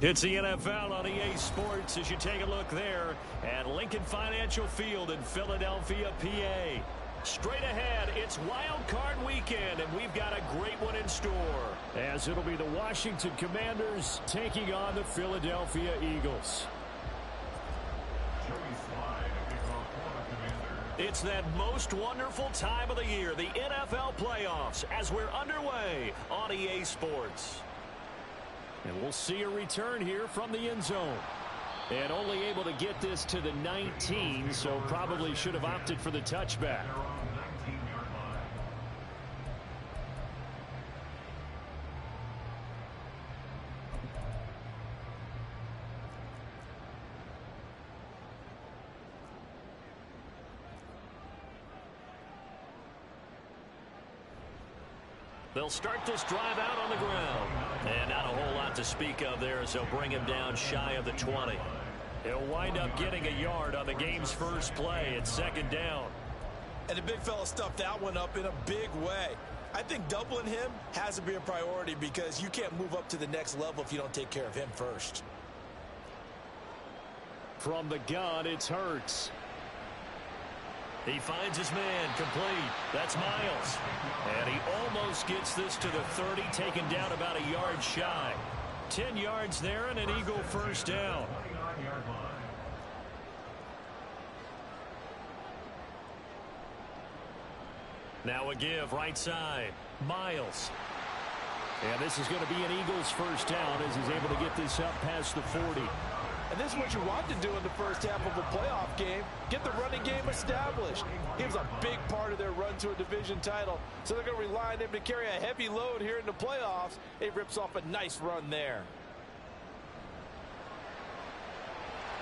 It's the NFL on EA Sports as you take a look there at Lincoln Financial Field in Philadelphia, PA. Straight ahead, it's Wild Card Weekend, and we've got a great one in store. As it'll be the Washington Commanders taking on the Philadelphia Eagles. It's that most wonderful time of the year, the NFL playoffs, as we're underway on EA Sports. And we'll see a return here from the end zone. And only able to get this to the 19, so probably should have opted for the touchback. They'll start this drive out on the ground. And not a whole lot to speak of there as they'll bring him down shy of the 20. He'll wind up getting a yard on the game's first play. It's second down. And the big fella stuffed that one up in a big way. I think doubling him has to be a priority because you can't move up to the next level if you don't take care of him first. From the gun, it's Hurts. He finds his man complete. That's Miles. And he almost gets this to the 30, taken down about a yard shy. 10 yards there and an Eagle first down. Now a give right side. Miles. And this is going to be an Eagles first down as he's able to get this up past the 40. And this is what you want to do in the first half of a playoff game. Get the running game established. He was a big part of their run to a division title. So they're going to rely on him to carry a heavy load here in the playoffs. He rips off a nice run there.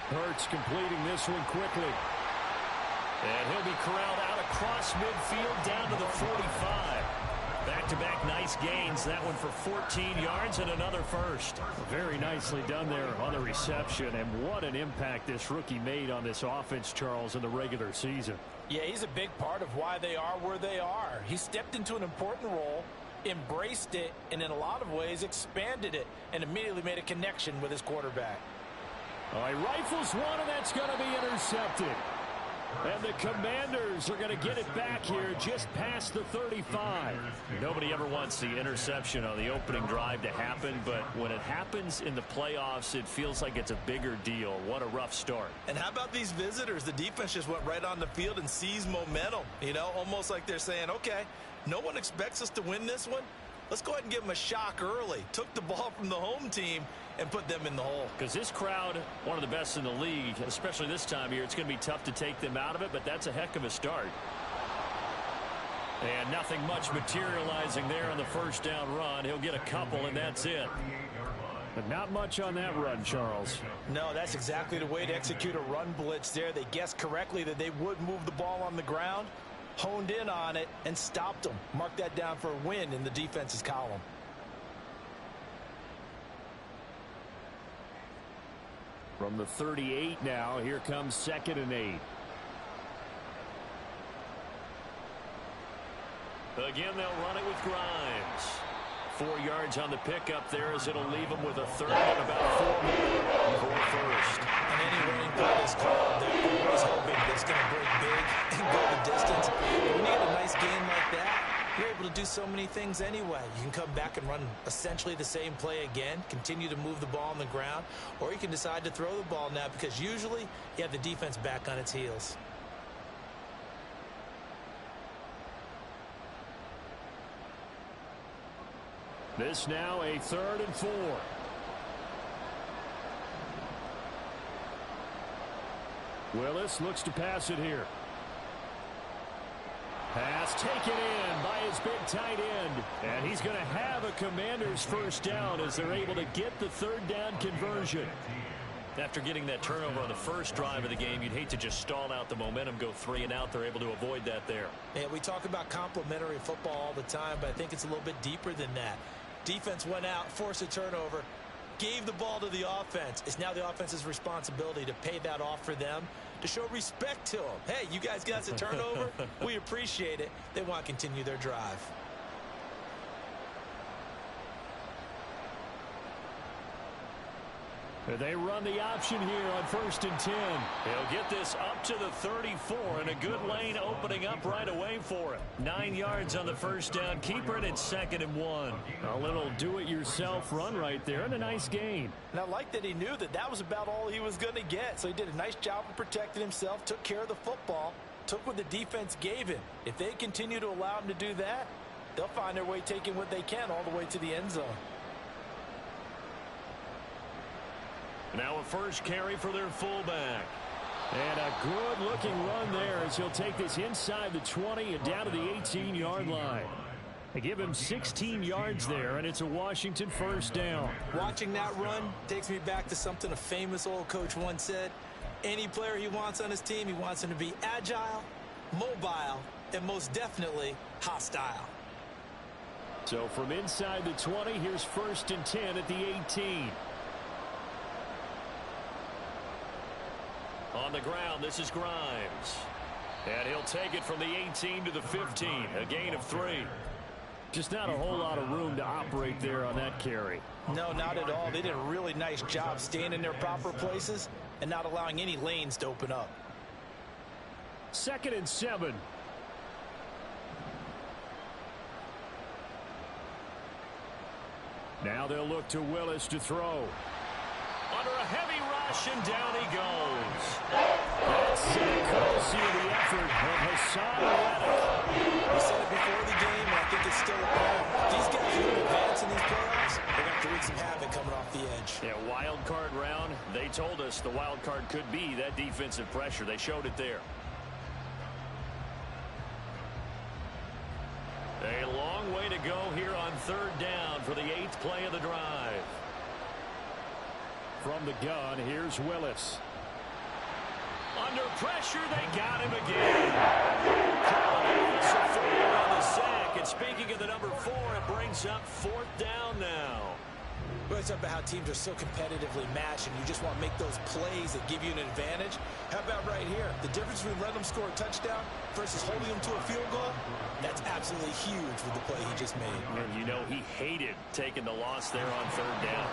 Hurts completing this one quickly. And he'll be corralled out across midfield down to the 45. Back-to-back nice gains. That one for 14 yards and another first. Very nicely done there on the reception. And what an impact this rookie made on this offense, Charles, in the regular season. Yeah, he's a big part of why they are where they are. He stepped into an important role, embraced it, and in a lot of ways expanded it, and immediately made a connection with his quarterback. All right, rifles one, and that's going to be intercepted. And the Commanders are going to get it back here just past the 35. Nobody ever wants the interception on the opening drive to happen, but when it happens in the playoffs, it feels like it's a bigger deal. What a rough start. And how about these visitors? The defense just went right on the field and seized momentum. You know, almost like they're saying, okay, no one expects us to win this one. Let's go ahead and give them a shock early. Took the ball from the home team and put them in the hole. Because this crowd, one of the best in the league, especially this time of year, it's going to be tough to take them out of it, but that's a heck of a start. And nothing much materializing there on the first down run. He'll get a couple, and that's it. But not much on that run, Charles. No, that's exactly the way to execute a run blitz there. They guessed correctly that they would move the ball on the ground, honed in on it, and stopped them. Mark that down for a win in the defense's column. From the 38 now, here comes 2nd and 8. Again, they'll run it with Grimes. 4 yards on the pickup there as it'll leave them with a third and about 4 more for first. And any running play is called, they're always hoping that it's going to break big and go the distance. When you get a nice game like that, you're able to do so many things anyway. You can come back and run essentially the same play again, continue to move the ball on the ground, or you can decide to throw the ball now because usually you have the defense back on its heels. This now a 3rd and 4. Willis looks to pass it here. Pass taken in by his big tight end. And he's going to have a Commanders first down as they're able to get the 3rd down conversion. After getting that turnover on the first drive of the game, you'd hate to just stall out the momentum, go 3 and out. They're able to avoid that there. Yeah, we talk about complementary football all the time, but I think it's a little bit deeper than that. Defense went out, forced a turnover, gave the ball to the offense. It's now the offense's responsibility to pay that off for them, to show respect to them. Hey, you guys got us a turnover. We appreciate it. They want to continue their drive. They run the option here on 1st and 10. He'll get this up to the 34, and a good lane opening up right away for him. 9 yards on the first down. Keeper, and it's 2nd and 1. A little do-it-yourself run right there, and a nice gain. And I like that he knew that that was about all he was going to get. So he did a nice job of protecting himself, took care of the football, took what the defense gave him. If they continue to allow him to do that, they'll find their way taking what they can all the way to the end zone. Now a first carry for their fullback. And a good-looking run there as he'll take this inside the 20 and down to the 18-yard line. They give him 16 yards there, and it's a Washington first down. Watching that run takes me back to something a famous old coach once said. Any player he wants on his team, he wants him to be agile, mobile, and most definitely hostile. So from inside the 20, here's 1st and 10 at the 18. On the ground, this is Grimes. And he'll take it from the 18 to the 15, a gain of 3. Just not a whole lot of room to operate there on that carry. No, not at all. They did a really nice job staying in their proper places and not allowing any lanes to open up. 2nd and 7. Now they'll look to Willis to throw. Under a heavy rush, and down he goes. That's courtesy of the effort of Hassan Reddick. We said it before the game, and I think it's still apparent. These guys are going to advance in these playoffs. They're going to have to wreak some havoc coming off the edge. Yeah, wild card round. They told us the wild card could be that defensive pressure. They showed it there. A long way to go here on 3rd down for the 8th play of the drive. From the gun, here's Willis. Under pressure, they got him again. On the sack, and speaking of the number 4, it brings up 4th down now. Well, it's about how teams are so competitively matched, and you just want to make those plays that give you an advantage. How about right here? The difference between letting them score a touchdown versus holding them to a field goal, that's absolutely huge with the play he just made. And you know he hated taking the loss there on 3rd down.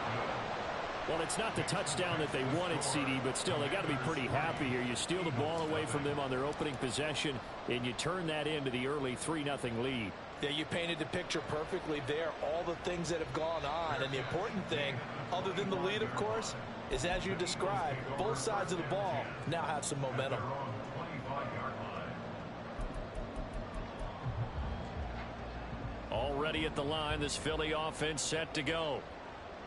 Well, it's not the touchdown that they wanted, CD, but still, they got to be pretty happy here. You steal the ball away from them on their opening possession, and you turn that into the early 3-0 lead. Yeah, you painted the picture perfectly there, all the things that have gone on. And the important thing, other than the lead, of course, is as you described, both sides of the ball now have some momentum. Already at the line, this Philly offense set to go.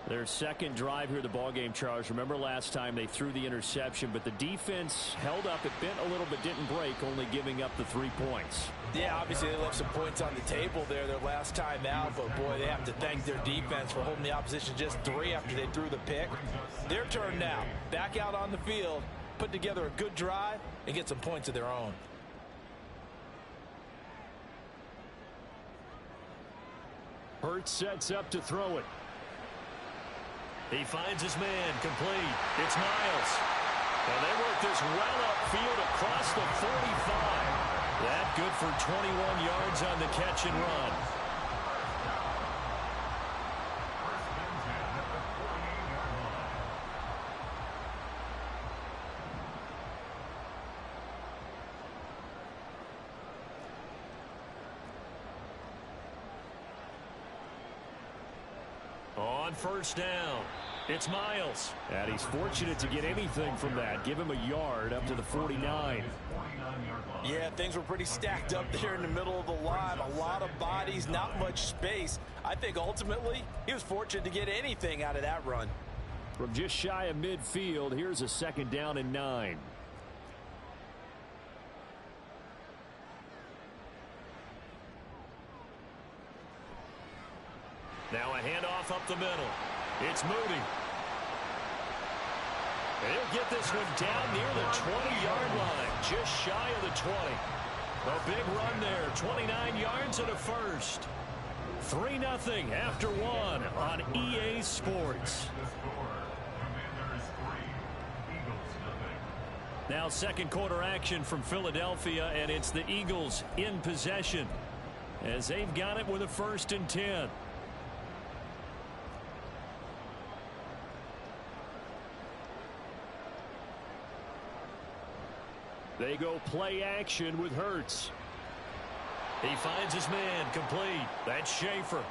Their second drive here, the ballgame, Charles. Remember last time they threw the interception, but the defense held up. It bent a little bit, didn't break, only giving up the 3 points. Yeah, obviously they left some points on the table there their last time out, but boy, they have to thank their defense for holding the opposition just 3 after they threw the pick. Their turn now. Back out on the field, put together a good drive, and get some points of their own. Hurts sets up to throw it. He finds his man, complete. It's Miles. And they work this well upfield across the 45. That good for 21 yards on the catch and run. On 1st down, it's Miles. And he's fortunate to get anything from that. Give him a yard up to the 49. Yeah, things were pretty stacked up there in the middle of the line. A lot of bodies, not much space. I think ultimately he was fortunate to get anything out of that run. From just shy of midfield, here's a 2nd down and 9. Now a handoff up the middle. It's Moody. He'll get this one down near the 20-yard line, just shy of the 20. A big run there, 29 yards and a first. 3-0 after 1 on EA Sports. Now 2nd quarter action from Philadelphia, and it's the Eagles in possession as they've got it with a 1st and 10. They go play action with Hurts. He finds his man, complete. That's Schaefer.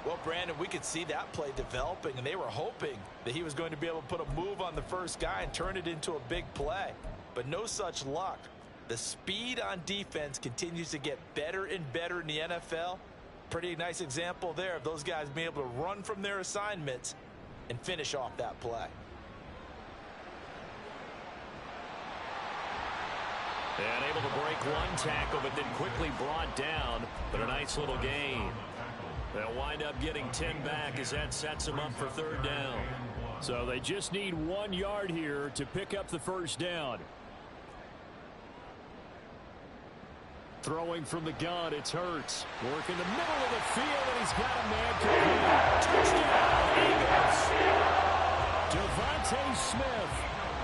Well, Brandon, we could see that play developing, and they were hoping that he was going to be able to put a move on the first guy and turn it into a big play. But no such luck. The speed on defense continues to get better and better in the NFL. Pretty nice example there of those guys being able to run from their assignments and finish off that play. And able to break one tackle, but then quickly brought down. But a nice little gain. They'll wind up getting 10 back as that sets them up for third down. So they just need 1 yard here to pick up the first down. Throwing from the gun, it's Hurts. Work in the middle of the field, and he's got a man complete. Touchdown, Eagles. Devontae Smith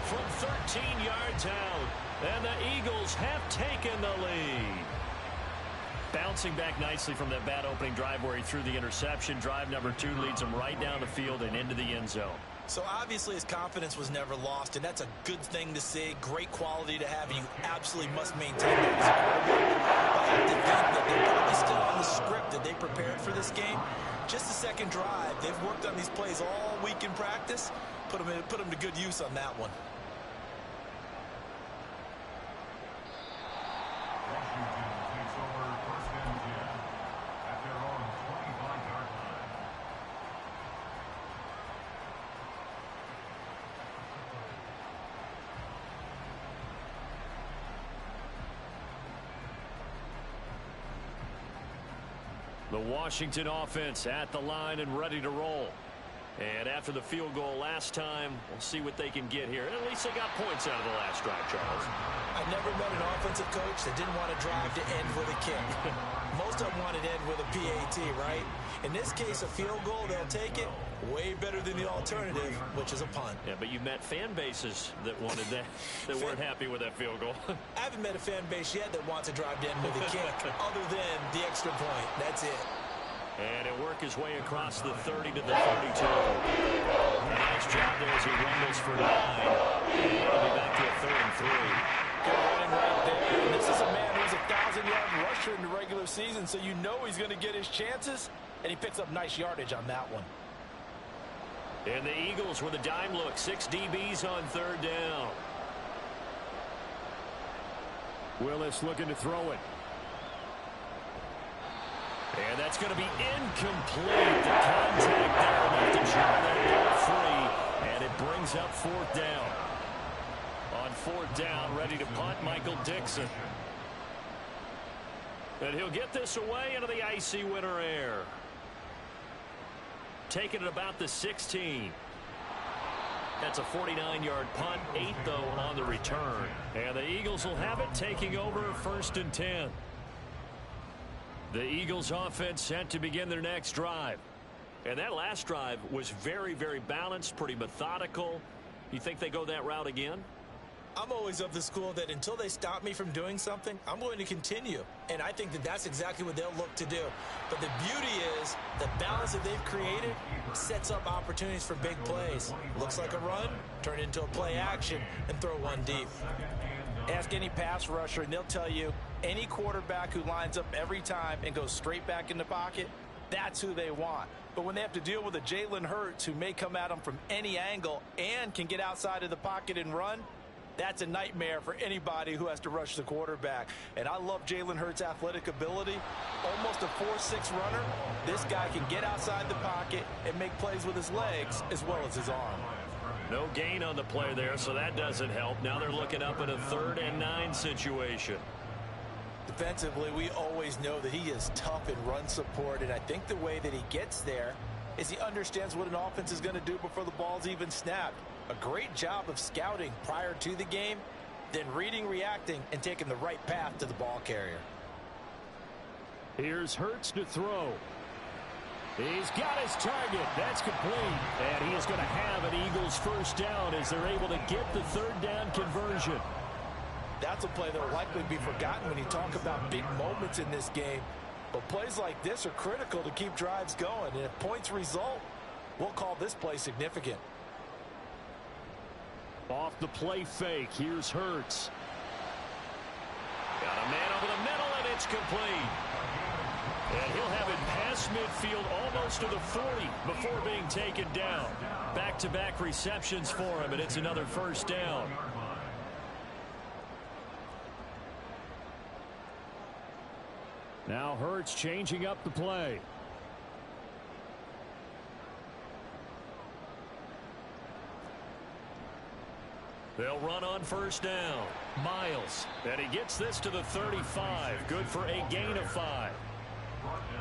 from 13 yards out. And the Eagles have taken the lead. Bouncing back nicely from that bad opening drive where he threw the interception. Drive number 2 leads him right down the field and into the end zone. So obviously his confidence was never lost, and that's a good thing to see. Great quality to have, and you absolutely must maintain that as a quarterback. I have to think that they're probably still on the script that they prepared for this game. Just the second drive. They've worked on these plays all week in practice. Put them to good use on that one. The Washington offense at the line and ready to roll. And after the field goal last time, we'll see what they can get here. And at least they got points out of the last drive, Charles. I never met an offensive coach that didn't want to drive to end with a kick. Most of them wanted to end with a PAT, right? In this case, a field goal, they'll take it. Way better than the alternative, which is a punt. Yeah, but you've met fan bases that wanted that, that weren't happy with that field goal. I haven't met a fan base yet that wants to drive to end with a kick, other than the extra point. That's it. And he'll work his way across the 30 to the 32. Nice job there as he rumbles for 9. And he'll be back to a 3rd and 3. Good running right there. And this is a man who's a 1,000-yard rusher in the regular season, so you know he's going to get his chances, and he picks up nice yardage on that one. And the Eagles with a dime look. 6 DBs on 3rd down. Willis looking to throw it. And that's going to be incomplete. The contact there left to jar that ball free. And it brings up 4th down. On 4th down, ready to punt, Michael Dixon. And he'll get this away into the icy winter air. Taking it about the 16. That's a 49-yard punt. 8, though, on the return. And the Eagles will have it, taking over 1st and 10. The Eagles offense set to begin their next drive. And that last drive was very, very balanced, pretty methodical. You think they go that route again? I'm always of the school that until they stop me from doing something, I'm going to continue. And I think that that's exactly what they'll look to do. But the beauty is the balance that they've created sets up opportunities for big plays. Looks like a run, turn it into a play action, and throw one deep. Ask any pass rusher, and they'll tell you any quarterback who lines up every time and goes straight back in the pocket, that's who they want. But when they have to deal with a Jalen Hurts who may come at them from any angle and can get outside of the pocket and run, that's a nightmare for anybody who has to rush the quarterback. And I love Jalen Hurts' athletic ability. Almost a 4.6 runner. This guy can get outside the pocket and make plays with his legs as well as his arm. No gain on the play there, so that doesn't help. Now they're looking up at a 3rd and 9 situation. Defensively, we always know that he is tough in run support, and I think the way that he gets there is he understands what an offense is going to do before the ball's even snapped. A great job of scouting prior to the game, then reading, reacting, and taking the right path to the ball carrier. Here's Hurts to throw. He's got his target. That's complete. And he is going to have an Eagles 1st down as they're able to get the 3rd down conversion. That's a play that will likely be forgotten when you talk about big moments in this game. But plays like this are critical to keep drives going. And if points result, we'll call this play significant. Off the play fake. Here's Hurts. Got a man over the middle, and it's complete. And he'll have it past midfield almost to the 40 before being taken down. Back-to-back receptions for him, and it's another first down. Now Hurts changing up the play. They'll run on first down. Miles, and he gets this to the 35. Good for a gain of 5.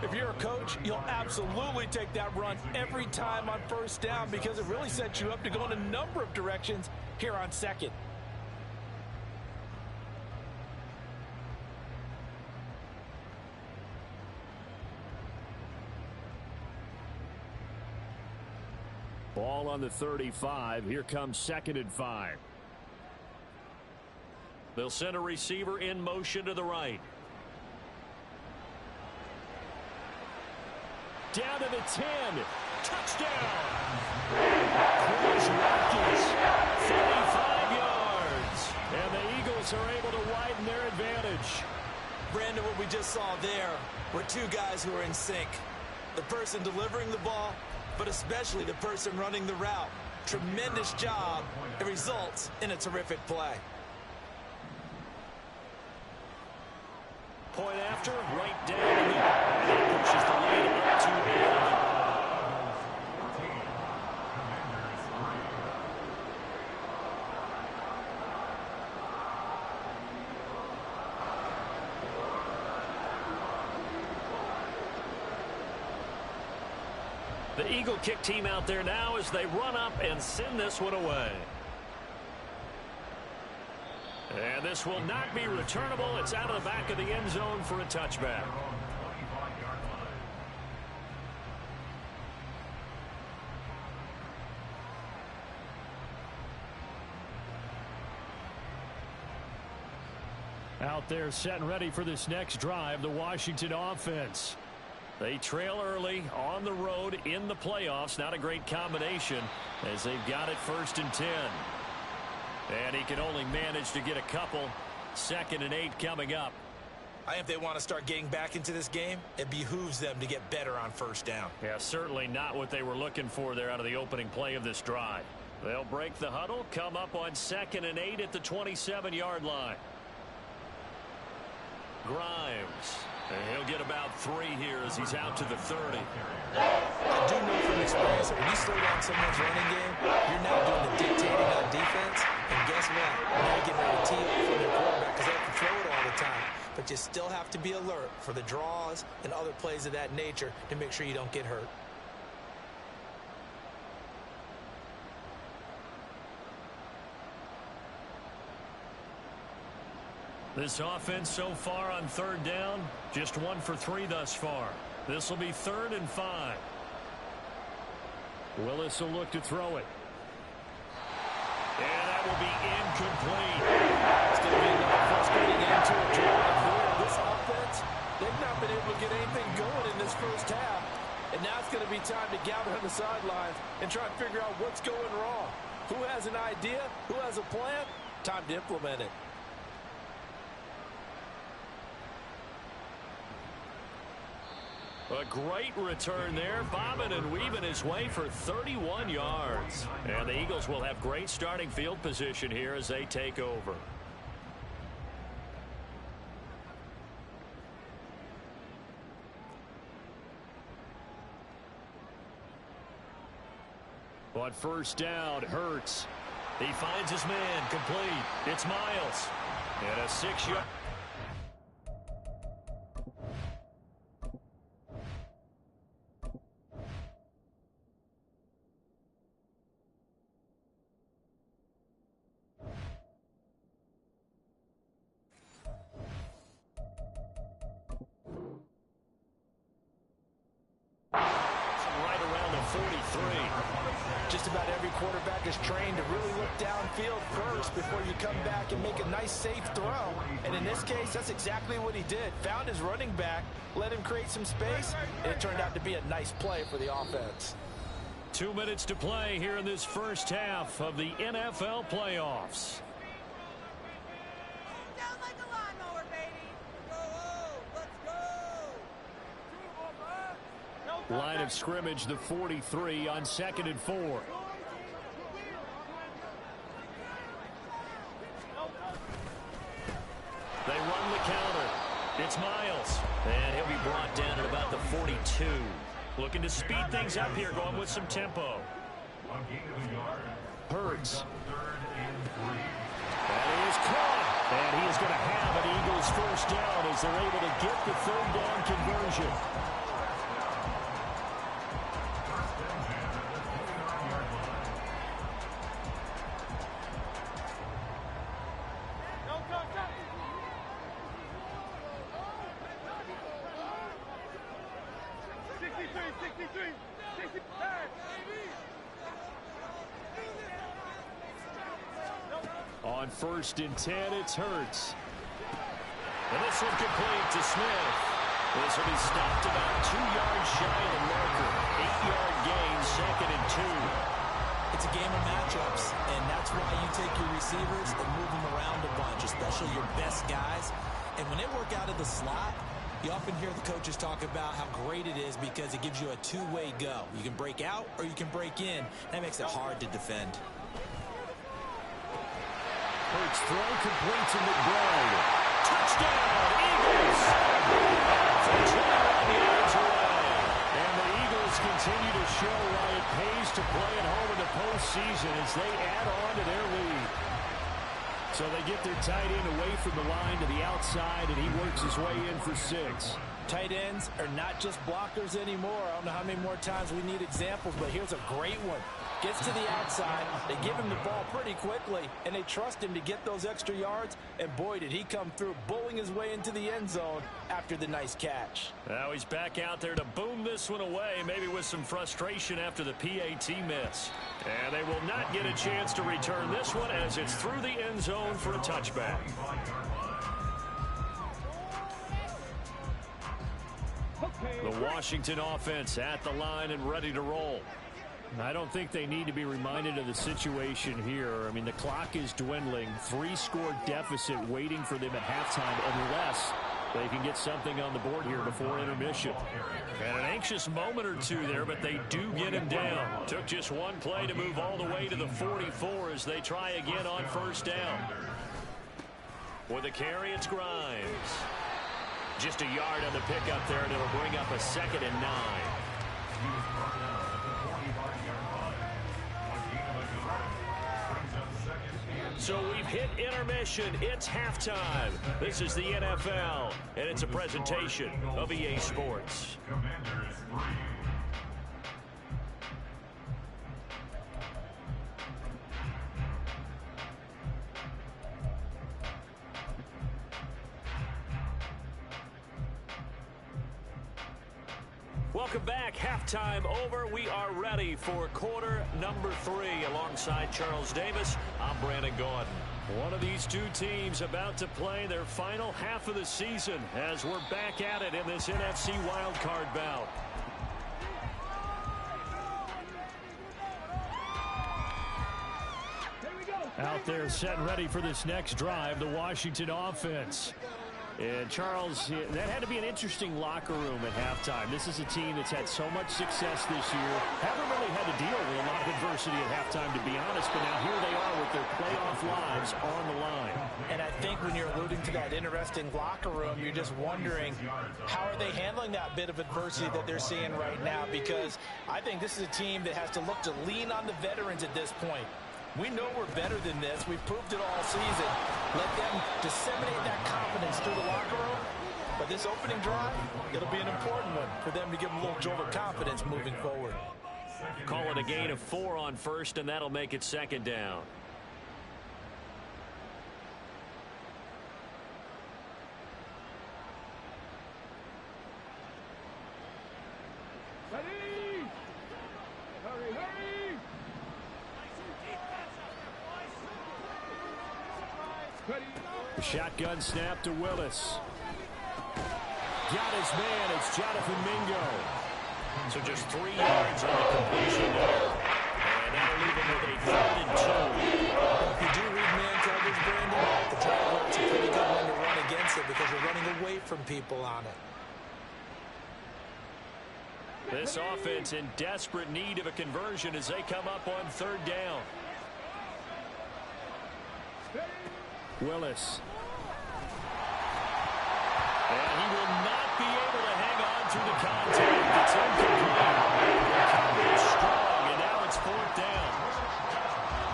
If you're a coach, you'll absolutely take that run every time on first down because it really sets you up to go in a number of directions here on second. Ball on the 35. Here comes 2nd and 5. They'll send a receiver in motion to the right. Down to the 10. Touchdown. Cruz Watkins, 45 yards. And the Eagles are able to widen their advantage. Brandon, what we just saw there were two guys who are in sync. The person delivering the ball, but especially the person running the route. Tremendous job. It results in a terrific play. Point after, right down the middle. And it pushes the lead up to 11. The Eagle kick team out there now as they run up and send this one away. And this will not be returnable. It's out of the back of the end zone for a touchback. Out there set and ready for this next drive, the Washington offense. They trail early on the road in the playoffs. Not a great combination as they've got it 1st and 10. And he can only manage to get a couple. 2nd and 8 coming up. I think if they want to start getting back into this game, it behooves them to get better on first down. Yeah, certainly not what they were looking for there out of the opening play of this drive. They'll break the huddle, come up on 2nd and 8 at the 27-yard line. Grimes. And he'll get about 3 here as he's out to the 30. I do know from experience that when you slow down someone's running game, you're now doing the dictating on defense. And guess what? Now you're getting ready to tee off on your quarterback because they have to throw it all the time. But you still have to be alert for the draws and other plays of that nature to make sure you don't get hurt. This offense so far on 3rd down, just 1 for 3 thus far. This will be 3rd and 5. Willis will look to throw it. And that will be incomplete. Still being another frustrating end to a drive here. This offense, they've not been able to get anything going in this first half. And now it's going to be time to gather on the sidelines and try and figure out what's going wrong. Who has an idea? Who has a plan? Time to implement it. A great return there, bobbing and weaving his way for 31 yards. And the Eagles will have great starting field position here as they take over. On first down, Hurts. He finds his man, complete. It's Miles. And a 6-yard. Just about every quarterback is trained to really look downfield first before you come back and make a nice, safe throw. And in this case, that's exactly what he did. Found his running back, let him create some space, and it turned out to be a nice play for the offense. 2 minutes to play here in this first half of the NFL playoffs. Down like a lawnmower, baby. Line of scrimmage, the 43 on 2nd and 4. They run the counter. It's Miles. And he'll be brought down at about the 42. Looking to speed things up here, going with some tempo. Hurts. That is caught. And he is going to have an Eagles first down as they're able to get the 3rd down conversion. On 1st and 10, it's Hurts. And this one complete to Smith. This will be stopped about 2 yards shy of the marker. 8-yard gain, 2nd and 2. It's a game of matchups, and that's why you take your receivers and move them around a bunch, especially your best guys. And when they work out of the slot, you often hear the coaches talk about how great it is because it gives you a two-way go. You can break out or you can break in. That makes it hard to defend. Hurts throw complete to McBride. Touchdown, Eagles! Touchdown on the edge away. And the Eagles continue to show why it pays to play at home in the postseason as they add on to their lead. So they get their tight end away from the line to the outside, and he works his way in for 6. Tight ends are not just blockers anymore. I don't know how many more times we need examples, but here's a great one. Gets to the outside, they give him the ball pretty quickly, and they trust him to get those extra yards, and boy, did he come through, bowling his way into the end zone after the nice catch. Now he's back out there to boom this one away, maybe with some frustration after the PAT miss. And they will not get a chance to return this one as it's through the end zone for a touchback. The Washington offense at the line and ready to roll. I don't think they need to be reminded of the situation here. I mean, the clock is dwindling. 3-score deficit waiting for them at halftime unless they can get something on the board here before intermission. And an anxious moment or two there, but they do get him down. Took just one play to move all the way to the 44 as they try again on 1st down. With a carry, it's Grimes. Just a yard on the pickup there, and it'll bring up a 2nd and 9. So we've hit intermission. It's halftime. This is the NFL, and it's a presentation of EA Sports. Welcome back. Halftime over. We are ready for quarter number 3. Alongside Charles Davis, I'm Brandon Gordon. One of these two teams about to play their final half of the season as we're back at it in this NFC wildcard bout. Out there set and ready for this next drive, the Washington offense. And, Charles, that had to be an interesting locker room at halftime. This is a team that's had so much success this year. Haven't really had to deal with a lot of adversity at halftime, to be honest. But now here they are with their playoff lives on the line. And I think when you're alluding to that interesting locker room, you're just wondering, how are they handling that bit of adversity that they're seeing right now? Because I think this is a team that has to look to lean on the veterans at this point. We know we're better than this. We've proved it all season. Let them disseminate that confidence through the locker room. But this opening drive, it'll be an important one for them to give them a little jolt of confidence moving forward. Call it a gain of 4 on 1st, and that'll make it 2nd down. Ready! Hurry, hurry! Shotgun snap to Willis. Got his man. It's Jonathan Mingo. So just 3 yards on the completion there. And that'll leave him with a 3rd and 2. If you do read man coverage, Brandon, the Jaguars are a pretty good one to run against it because you're running away from people on it. This offense in desperate need of a conversion as they come up on third down. Willis. And he will not be able to hang on through the contact. It's incomplete. The coverage strong, and now it's fourth down.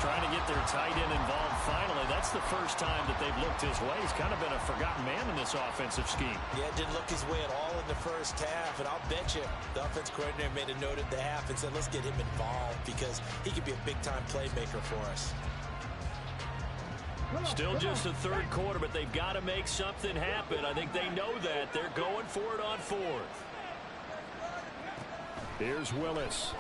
Trying to get their tight end involved finally. That's the first time that they've looked his way. He's kind of been a forgotten man in this offensive scheme. Yeah, didn't look his way at all in the first half. And I'll bet you the offense coordinator made a note at the half and said, let's get him involved because he could be a big-time playmaker for us. Still just the third quarter, but they've got to make something happen. I think they know that. They're going for it on fourth. Here's Willis.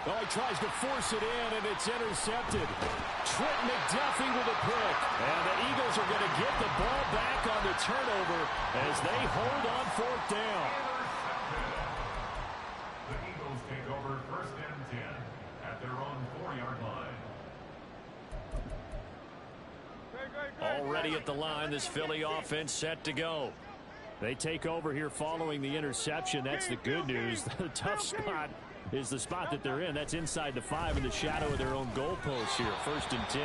Oh, he tries to force it in, and it's intercepted. Trent McDuffie with a pick. And the Eagles are going to get the ball back on the turnover as they hold on fourth down. The Eagles take over first and 10 at their own 4-yard line. Already at the line, this Philly offense set to go. They take over here following the interception. That's the good news. The tough spot is the spot that they're in. That's inside the 5 in the shadow of their own goalpost here. First and 10.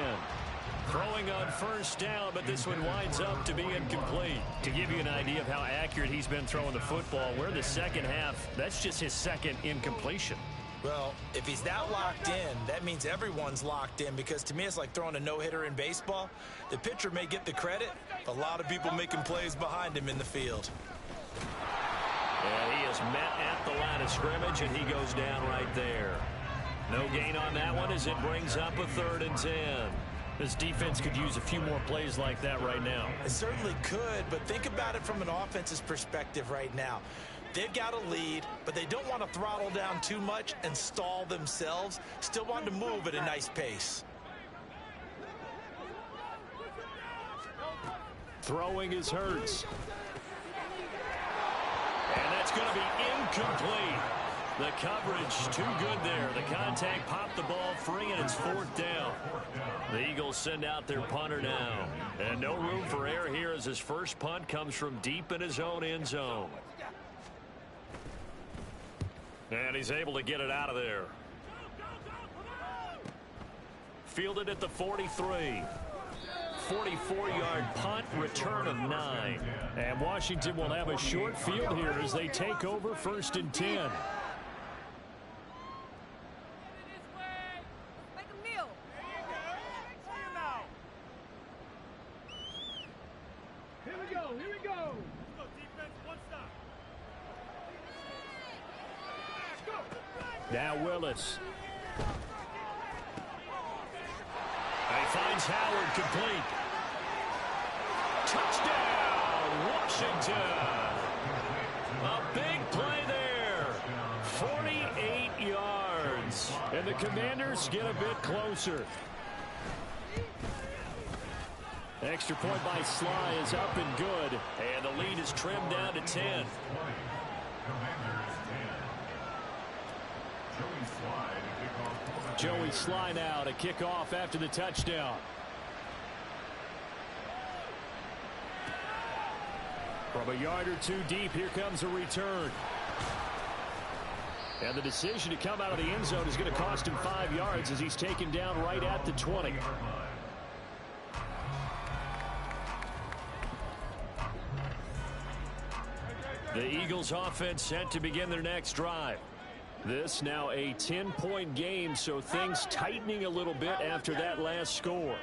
Throwing on first down, but this one winds up to be incomplete. To give you an idea of how accurate he's been throwing the football, we're in the second half. That's just his second incompletion. Well, if he's that locked in, that means everyone's locked in because to me it's like throwing a no-hitter in baseball. The pitcher may get the credit, a lot of people making plays behind him in the field. And he is met at the line of scrimmage, and he goes down right there. No gain on that one as it brings up a 3rd and 10. This defense could use a few more plays like that right now. It certainly could, but think about it from an offense's perspective right now. They've got a lead, but they don't want to throttle down too much and stall themselves. Still want to move at a nice pace. Throwing is Hurts. And that's going to be incomplete. The coverage too good there. The contact popped the ball free, and it's fourth down. The Eagles send out their punter now. And no room for error here as his first punt comes from deep in his own end zone. And he's able to get it out of there. Fielded at the 43. 44-yard punt, return of 9. And Washington will have a short field here as they take over first and 10. Now Willis. He finds Howard complete. Touchdown, Washington. A big play there. 48 yards. And the Commanders get a bit closer. Extra point by Sly is up and good. And the lead is trimmed down to 10. Joey Sly now to kick off after the touchdown. From a yard or two deep, here comes a return. And the decision to come out of the end zone is going to cost him 5 yards as he's taken down right at the 20. The Eagles offense set to begin their next drive. This now a 10-point game, so things tightening a little bit after that last score.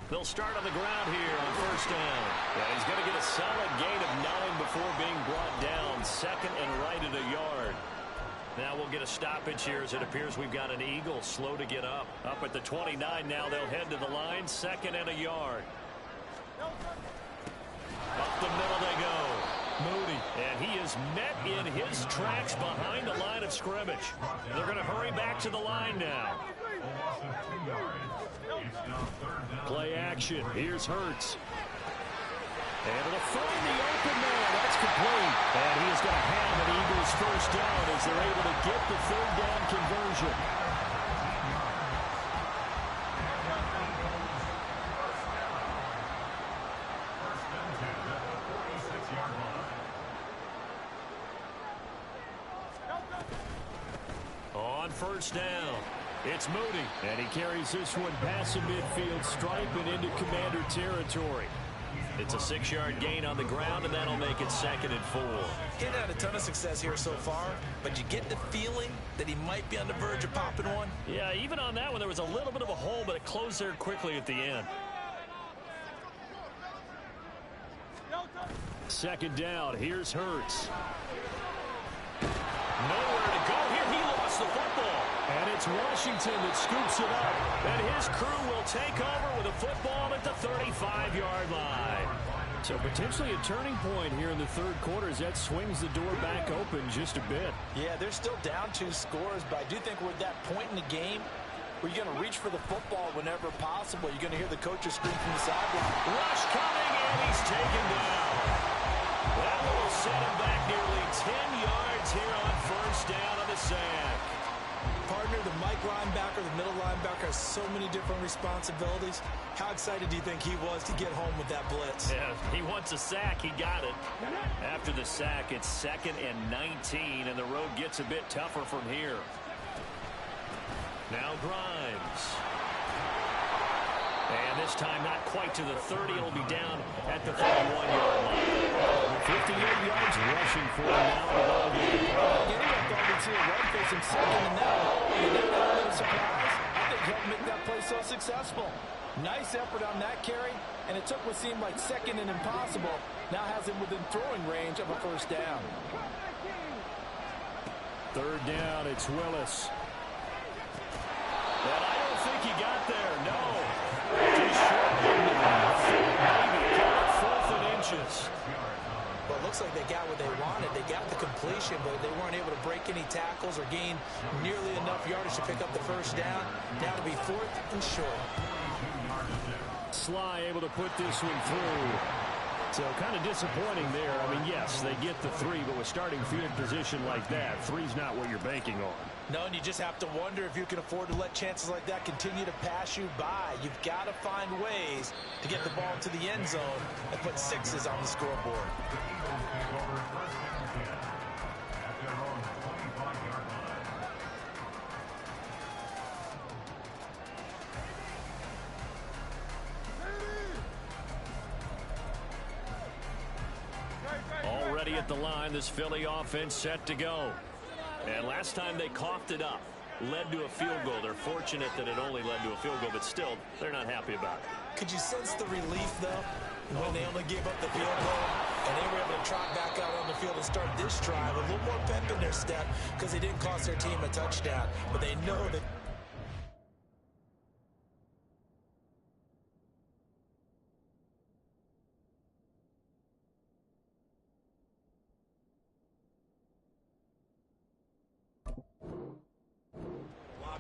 They'll start on the ground here on first down. Yeah, he's going to get a solid gain of 9 before being brought down. Second and right at a yard. Now we'll get a stoppage here as it appears we've got an Eagle slow to get up. Up at the 29 now, they'll head to the line. Second and a yard. Up the middle they go. Moody, and he is met in his tracks behind the line of scrimmage. They're going to hurry back to the line now. Play action. Here's Hurts. And it'll find the open man. That's complete. And he is going to have an Eagles first down as they're able to get the third down conversion. first down. It's Moody, and he carries this one past the midfield stripe and into Commander territory. It's a 6-yard gain on the ground, and that'll make it 2nd and 4. He hadn't had a ton of success here so far, but you get the feeling that he might be on the verge of popping one. Yeah, even on that one, there was a little bit of a hole, but it closed there quickly at the end. 2nd down. Here's Hurts. Nowhere to go here. He lost the football. And it's Washington that scoops it up. And his crew will take over with a football at the 35-yard line. So potentially a turning point here in the third quarter as that swings the door back open just a bit. Yeah, they're still down 2 scores, but I do think we're at that point in the game where you're going to reach for the football whenever possible. You're going to hear the coaches scream from the sideline. Rush coming, and he's taken down. That will set him back nearly 10 yards here on first down on the sack. Partner, the Mike linebacker, the middle linebacker has so many different responsibilities. How excited do you think he was to get home with that blitz? Yeah, he wants a sack. He got it. After the sack, it's 2nd and 19, and the road gets a bit tougher from here. Now Grimes. And this time not quite to the 30. It'll be down at the 31-yard line. 58 yards rushing for him now. I thought we'd see a run facing 2nd and now. You get that little surprise. I think he'll make that play so successful. Nice effort on that carry, and it took what seemed like 2nd and impossible. Now has him within throwing range of a first down. 3rd down, it's Willis. And I don't think he got there, no. Just short maybe. 4th and inches. Well, it looks like they got what they wanted. They got the completion, but they weren't able to break any tackles or gain nearly enough yardage to pick up the first down. Now to be 4th and short. Sly able to put this one through. So kind of disappointing there. I mean, yes, they get the 3, but with starting field position like that, 3's not what you're banking on. No, and you just have to wonder if you can afford to let chances like that continue to pass you by. You've got to find ways to get the ball to the end zone and put 6s on the scoreboard. Already at the line, this Philly offense set to go. And last time they coughed it up, led to a field goal. They're fortunate that it only led to a field goal, but still, they're not happy about it. Could you sense the relief, though, when they only gave up the field goal and they were able to trot back out on the field and start this drive with a little more pep in their step because they didn't cost their team a touchdown, but they know that.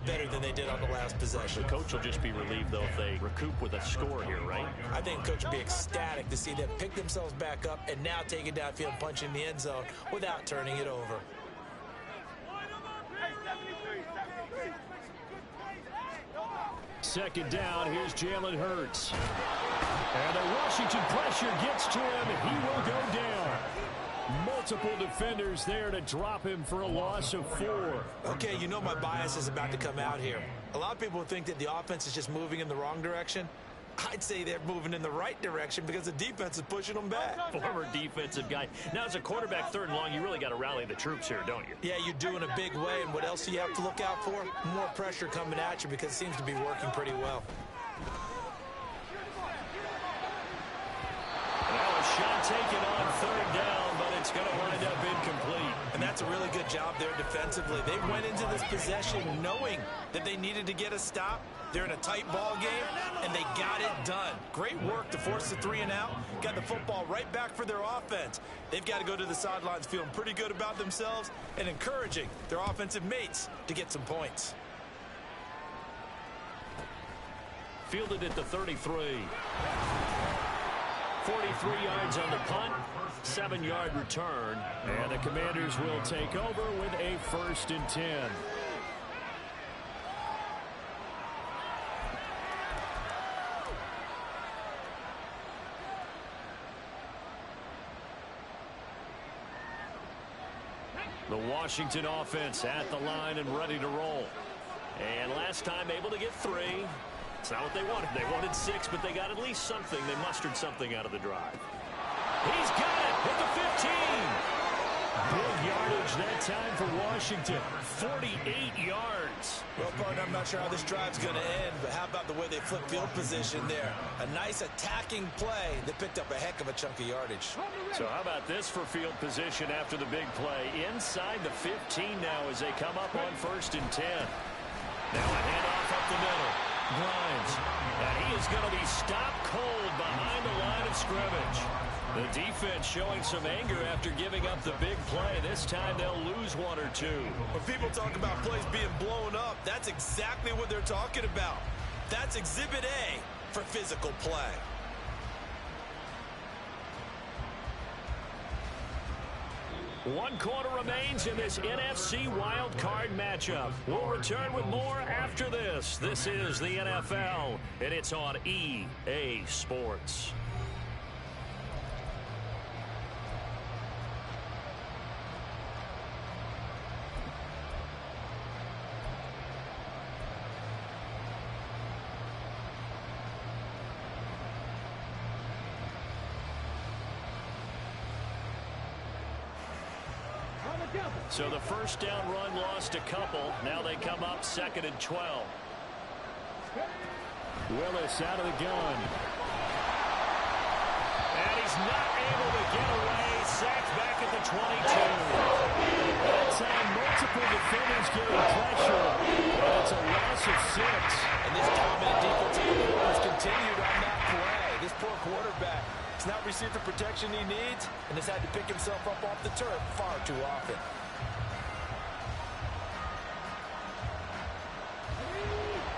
Better than they did on the last possession. The coach will just be relieved, though, if they recoup with a score here, right? I think coach will be ecstatic to see them pick themselves back up and now take it downfield and punch in the end zone without turning it over. Second down, here's Jalen Hurts. And the Washington pressure gets to him, and he will go down. Multiple defenders there to drop him for a loss of 4. Okay, you know my bias is about to come out here. A lot of people think that the offense is just moving in the wrong direction. I'd say they're moving in the right direction because the defense is pushing them back. Former defensive guy. Now, as a quarterback 3rd and long, you really got to rally the troops here, don't you? Yeah, you do in a big way. And what else do you have to look out for? More pressure coming at you because it seems to be working pretty well. Well, a shot taken on 3rd down, but it's going to wind up incomplete. And that's a really good job there defensively. They went into this possession knowing that they needed to get a stop. They're in a tight ball game, and they got it done. Great work to force the 3 and out. Got the football right back for their offense. They've got to go to the sidelines feeling pretty good about themselves and encouraging their offensive mates to get some points. Fielded at the 33. 43 yards on the punt, 7-yard return, and the Commanders will take over with a 1st and 10. The Washington offense at the line and ready to roll. And last time able to get 3. It's not what they wanted. They wanted 6, but they got at least something. They mustered something out of the drive. He's got it at the 15. Big yardage that time for Washington. 48 yards. Well, partner, I'm not sure how this drive's going to end, but how about the way they flip field position there? A nice attacking play that picked up a heck of a chunk of yardage. So how about this for field position after the big play? Inside the 15 now as they come up on 1st and 10. Now a handoff up the middle. Grimes. And he is going to be stopped cold behind the line of scrimmage. The defense showing some anger after giving up the big play. This time they'll lose 1 or 2. When people talk about plays being blown up, that's exactly what they're talking about. That's Exhibit A for physical play. One quarter remains in this NFC wildcard matchup. We'll return with more after this. This is the NFL, and it's on EA Sports. So the first down run lost a couple. Now they come up 2nd and 12. Willis out of the gun. And he's not able to get away. Sacked back at the 22. That time multiple defenders getting pressure. But it's a loss of 6. And this dominant defensive performance continued on that play. This poor quarterback has not received the protection he needs and has had to pick himself up off the turf far too often.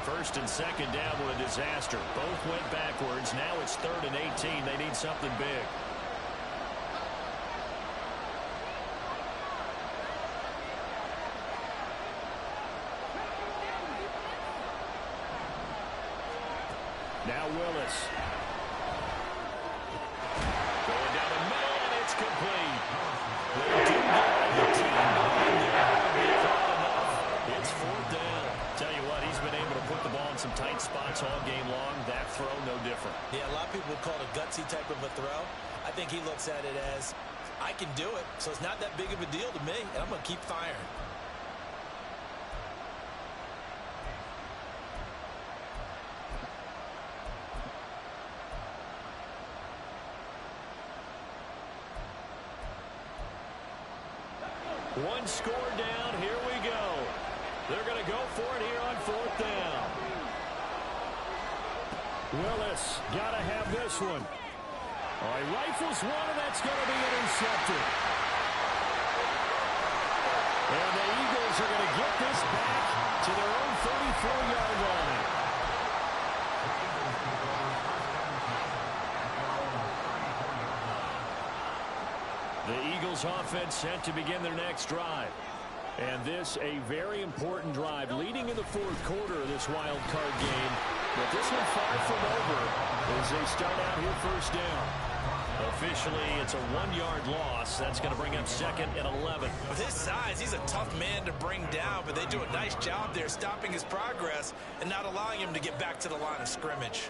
First and 2nd down were a disaster. Both went backwards. Now it's 3rd and 18. They need something big. Now Willis. Going down the middle, and it's complete. They do get the team going there. It's 4th down. Tell you what, he's been able to put the ball in some tight spots all game long. That throw, no different. Yeah, a lot of people would call it a gutsy type of a throw. I think he looks at it as, I can do it, so it's not that big of a deal to me, and I'm going to keep firing. One score down. Here we go. They're going to go for it here on 4th down. Willis got to have this one. Oh, he rifles one, and that's going to be intercepted. And the Eagles are going to get this back to their own 34-yard line. The Eagles offense set to begin their next drive. And this a very important drive leading in the 4th quarter of this wild card game. But this one far from over as they start out here 1st down. Officially, it's a 1-yard loss. That's going to bring up 2nd and 11. With his size, he's a tough man to bring down, but they do a nice job there stopping his progress and not allowing him to get back to the line of scrimmage.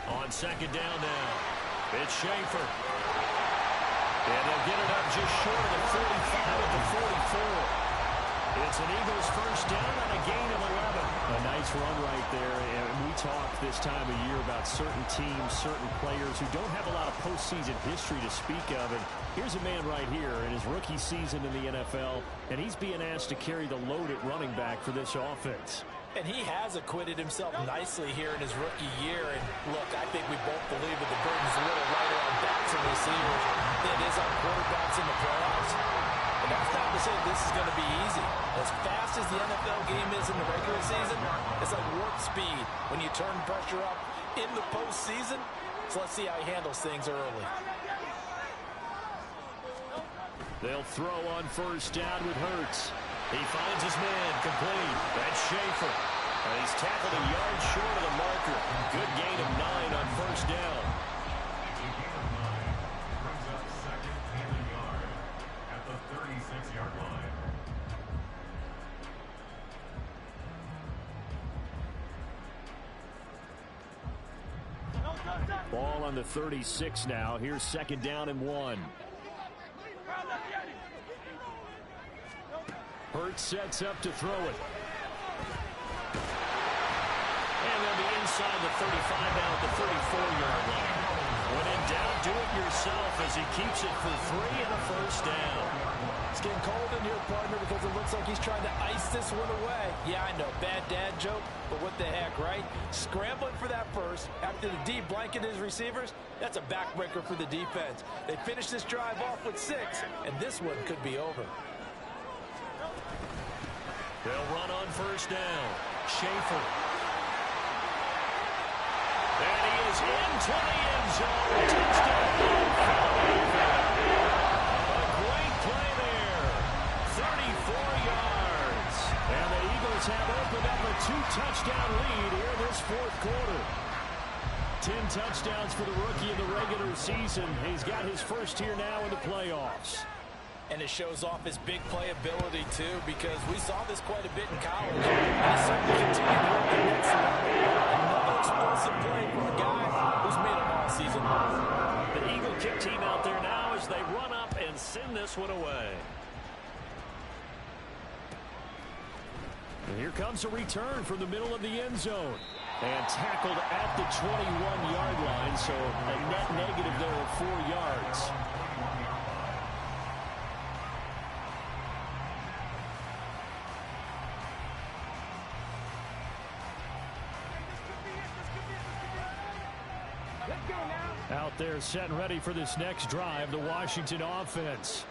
On 2nd down now, it's Schaefer. And they'll get it up just short of the 45 at the 44. It's an Eagles 1st down on a gain of 11. A nice run right there. And we talk this time of year about certain teams, certain players who don't have a lot of postseason history to speak of. And here's a man right here in his rookie season in the NFL, and he's being asked to carry the load at running back for this offense. And he has acquitted himself nicely here in his rookie year. And look, I think we both believe that the burden's a little lighter on backs and receivers than it is on quarterbacks in the playoffs. But that's not to say this is going to be easy. As fast as the NFL game is in the regular season, it's like warp speed when you turn pressure up in the postseason. So let's see how he handles things early. They'll throw on 1st down with Hurts. He finds his man complete. That's Schaefer. And he's tackled a yard short of the marker. Good gain of 9 on 1st down. Ball on the 36 now. Here's 2nd down and 1. Hurts sets up to throw it. And they'll be inside the 35 down at the 34-yard line. When in doubt, do it yourself as he keeps it for 3 and a 1st down. It's getting cold in here, partner, because it looks like he's trying to ice this one away. Yeah, I know, bad dad joke, but what the heck, right? Scrambling for that first after the D blanket his receivers, that's a backbreaker for the defense. They finish this drive off with 6, and this one could be over. They'll run on 1st down. Schaefer. And he is into the end zone. Touchdown. A great play there. 34 yards. And the Eagles have opened up a 2-touchdown lead here this 4th quarter. 10 touchdowns for the rookie in the regular season. He's got his first here now in the playoffs. And it shows off his big play ability, too, because we saw this quite a bit in college. And he certainly continued to at the next level. Another explosive play from a guy who's made them all season long. The Eagle kick team out there now as they run up and send this one away. And here comes a return from the middle of the end zone. And tackled at the 21-yard line, so a net negative there of 4 yards. Out there set and ready for this next drive, the Washington offense.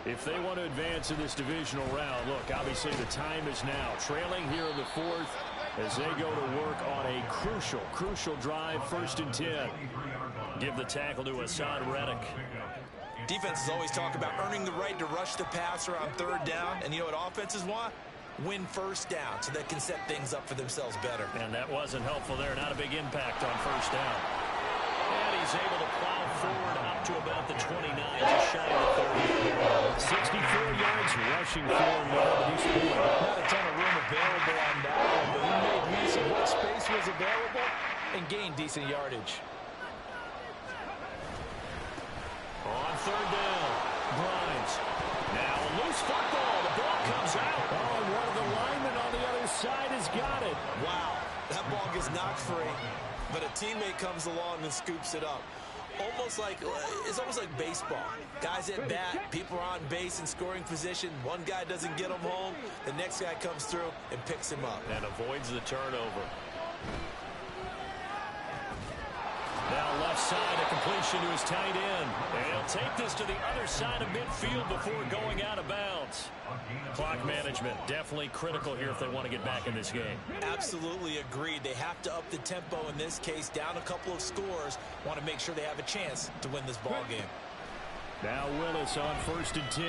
If they want to advance in this divisional round, look, obviously the time is now. Trailing here in the 4th as they go to work on a crucial drive, 1st and 10. Give the tackle to Hassan Reddick. Defenses always talk about earning the right to rush the passer on 3rd down. And you know what offenses want? Win 1st down so they can set things up for themselves better. And that wasn't helpful there. Not a big impact on 1st down. And he's able to plow forward up to about the 29, just shy of the 30. 64 yards rushing for him to this point. Not a ton of room available on that one, but he made use of what space was available and gained decent yardage. On 3rd down, Grimes. Now a loose football. The ball comes out. Oh, and one of the linemen on the other side has got it. Wow, that ball gets knocked free. But a teammate comes along and scoops it up. It's almost like baseball. Guys at bat, people are on base in scoring position. One guy doesn't get him home. The next guy comes through and picks him up. And avoids the turnover. Now left side, a completion to his tight end. And he'll take this to the other side of midfield before going out of bounds. Clock management, definitely critical here if they want to get back in this game. Absolutely agreed. They have to up the tempo in this case, down a couple of scores. Want to make sure they have a chance to win this ball game. Now Willis on 1st and 10.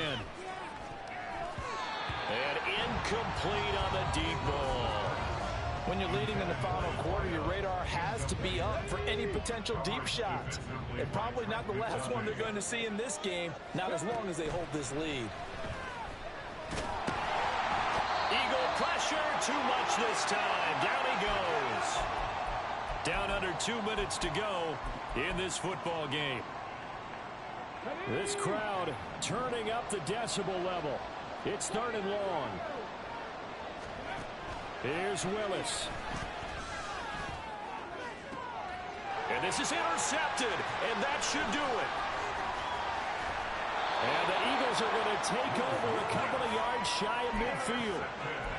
And incomplete on the deep ball. When you're leading in the final quarter, your radar has to be up for any potential deep shots. And probably not the last one they're going to see in this game, not as long as they hold this lead. Eagle pressure, too much this time. Down he goes. Down under 2 minutes to go in this football game. This crowd turning up the decibel level. It's 3rd and long. Here's Willis. And this is intercepted, and that should do it. And the Eagles are going to take over a couple of yards shy of midfield.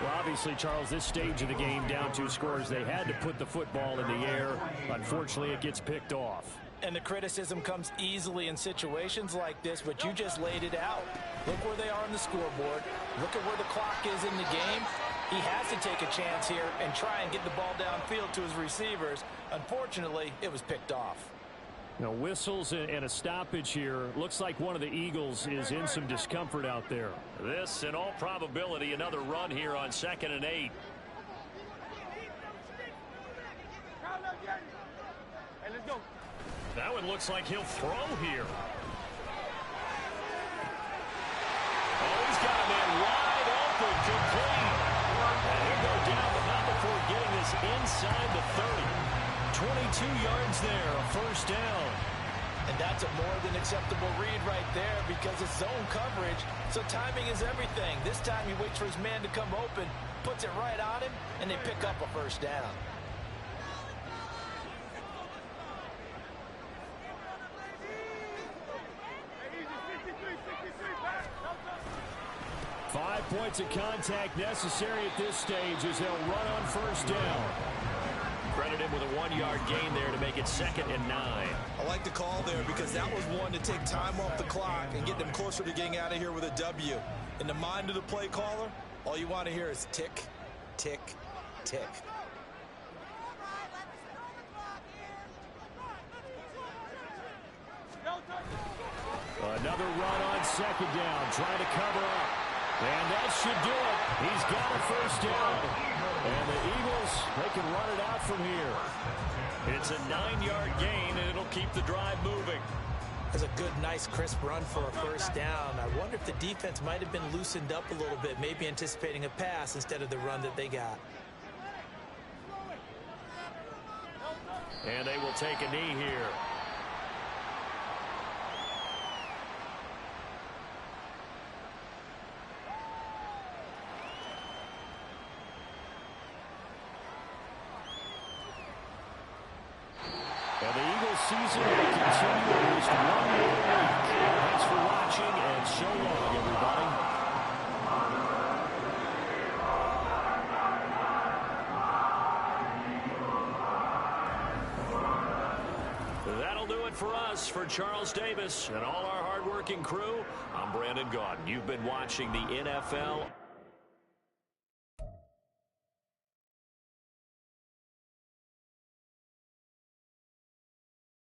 Well, obviously, Charles, this stage of the game, down 2 scores, they had to put the football in the air. Unfortunately, it gets picked off. And the criticism comes easily in situations like this, but you just laid it out. Look where they are on the scoreboard. Look at where the clock is in the game. He has to take a chance here and try and get the ball downfield to his receivers. Unfortunately, it was picked off. Now, whistles and a stoppage here. Looks like one of the Eagles is in some discomfort out there. This, in all probability, another run here on 2nd and 8. That one looks like he'll throw here. Oh, he's got a man wide open, complete. And he'll go down, but not before getting this inside the 30. 22 yards there, a first down. And that's a more than acceptable read right there because it's zone coverage, so timing is everything. This time he waits for his man to come open, puts it right on him, and they pick up a first down. Five points of contact necessary at this stage as they'll run on first down. Credit him with a 1-yard gain there to make it 2nd and 9. I like the call there because that was one to take time off the clock and get them closer to getting out of here with a W. In the mind of the play caller, all you want to hear is tick, tick, tick. Another run on 2nd down, trying to cover up. And that should do it. He's got a first down. And the Eagles, they can run it out from here. It's a 9-yard gain, and it'll keep the drive moving. That's a good, nice, crisp run for a first down. I wonder if the defense might have been loosened up a little bit, maybe anticipating a pass instead of the run that they got. And they will take a knee here. And the Eagles season will continue at least 1 more week. Thanks for watching, and so long, everybody. That'll do it for us. For Charles Davis and all our hardworking crew, I'm Brandon Gaudin. You've been watching the NFL